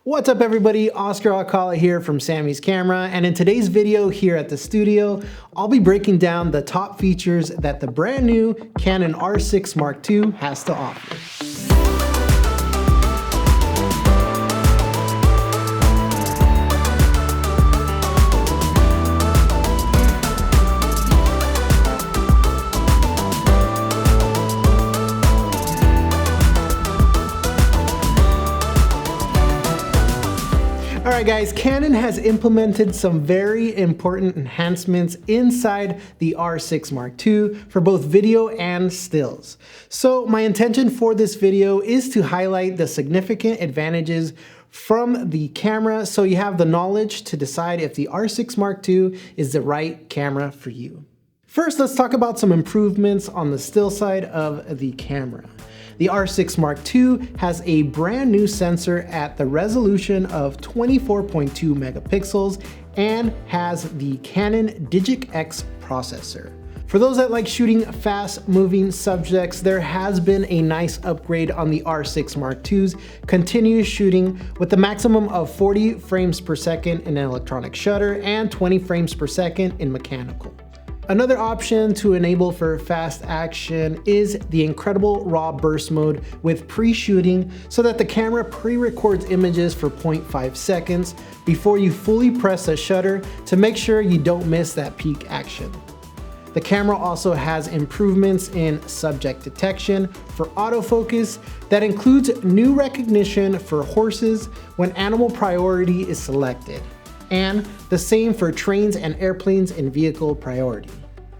What's up everybody, Oscar Alcala here from Samys Camera, and in today's video here at the studio, I'll be breaking down the top features that the brand new Canon R6 Mark II has to offer. Alright guys, Canon has implemented some very important enhancements inside the R6 Mark II for both video and stills. So my intention for this video is to highlight the significant advantages from the camera so you have the knowledge to decide if the R6 Mark II is the right camera for you. First, let's talk about some improvements on the still side of the camera. The R6 Mark II has a brand new sensor at the resolution of 24.2 megapixels and has the Canon-developed X processor. For those that like shooting fast-moving subjects, there has been a nice upgrade on the R6 Mark II's continuous shooting with a maximum of 40 frames per second in electronic shutter and 20 frames per second in mechanical. Another option to enable for fast action is the incredible raw burst mode with pre-shooting so that the camera pre-records images for 0.5 seconds before you fully press the shutter to make sure you don't miss that peak action. The camera also has improvements in subject detection for autofocus that includes new recognition for horses when animal priority is selected, and the same for trains and airplanes in vehicle priority.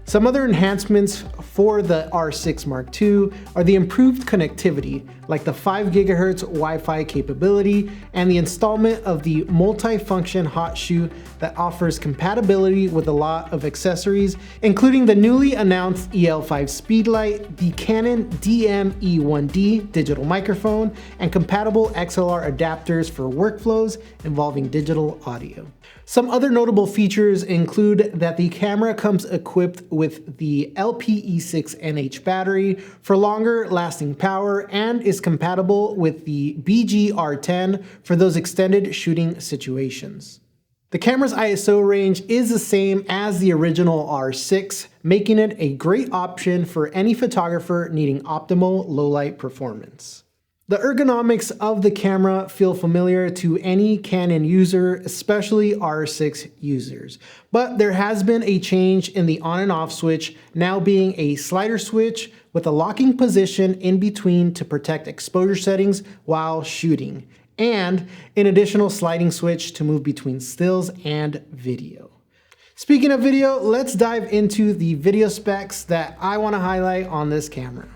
Some other enhancements for the R6 Mark II are the improved connectivity, like the 5 GHz Wi-Fi capability and the installment of the multi-function hot shoe that offers compatibility with a lot of accessories, including the newly announced EL5 speedlight, the Canon DM-E1D digital microphone, and compatible XLR adapters for workflows involving digital audio. Some other notable features include that the camera comes equipped with the LPE6NH battery for longer lasting power and is compatible with the BG-R10 for those extended shooting situations. The camera's ISO range is the same as the original R6, making it a great option for any photographer needing optimal low-light performance. The ergonomics of the camera feel familiar to any Canon user, especially R6 users. But there has been a change in the on and off switch, now being a slider switch with a locking position in between to protect exposure settings while shooting, and an additional sliding switch to move between stills and video. Speaking of video, let's dive into the video specs that I want to highlight on this camera.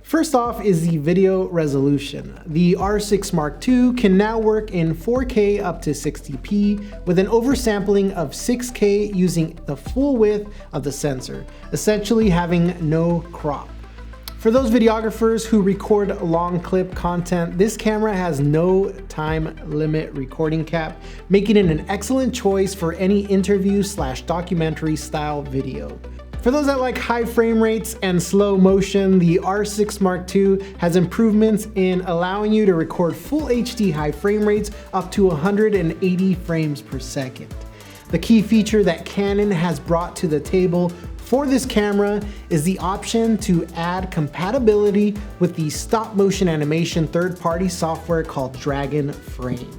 First off is the video resolution. The R6 Mark II can now work in 4K up to 60p with an oversampling of 6K using the full width of the sensor, essentially having no crop. For those videographers who record long clip content, this camera has no time limit recording cap, making it an excellent choice for any interview/documentary style video. For those that like high frame rates and slow motion, the R6 Mark II has improvements in allowing you to record full HD high frame rates up to 180 frames per second. The key feature that Canon has brought to the table for this camera is the option to add compatibility with the stop motion animation third-party software called Dragon Frame.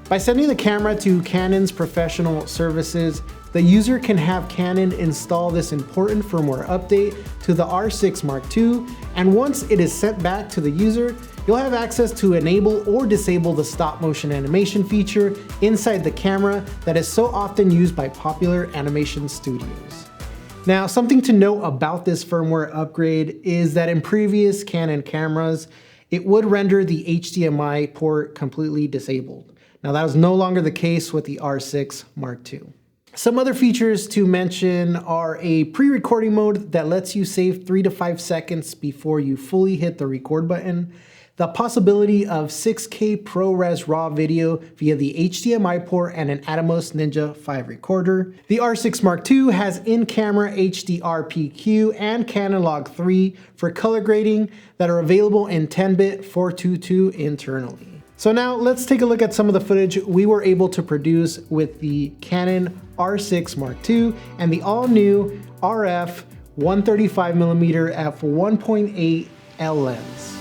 By sending the camera to Canon's professional services, the user can have Canon install this important firmware update to the R6 Mark II, and once it is sent back to the user, you'll have access to enable or disable the stop motion animation feature inside the camera that is so often used by popular animation studios. Now, something to note about this firmware upgrade is that in previous Canon cameras, it would render the HDMI port completely disabled. Now, that is no longer the case with the R6 Mark II. Some other features to mention are a pre-recording mode that lets you save 3 to 5 seconds before you fully hit the record button, the possibility of 6K ProRes RAW video via the HDMI port and an Atomos Ninja 5 recorder. The R6 Mark II has in-camera HDR PQ and Canon Log 3 for color grading that are available in 10-bit 422 internally. So now let's take a look at some of the footage we were able to produce with the Canon R6 Mark II and the all-new RF 135mm f1.8 L lens.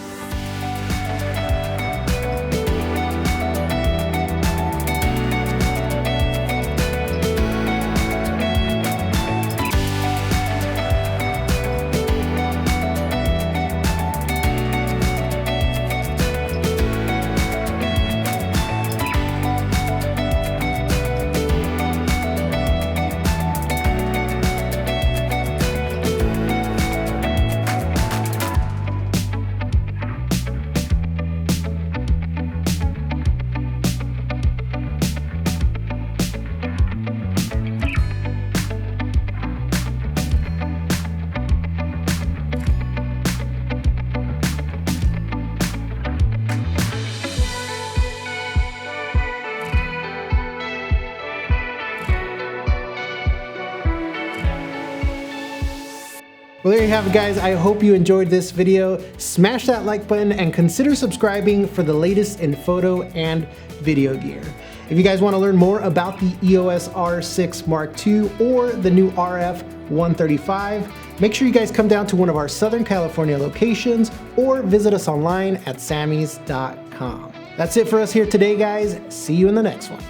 Well, there you have it, guys. I hope you enjoyed this video. Smash that like button and consider subscribing for the latest in photo and video gear. If you guys want to learn more about the EOS R6 Mark II or the new RF 135, make sure you guys come down to one of our Southern California locations or visit us online at samys.com. That's it for us here today, guys. See you in the next one.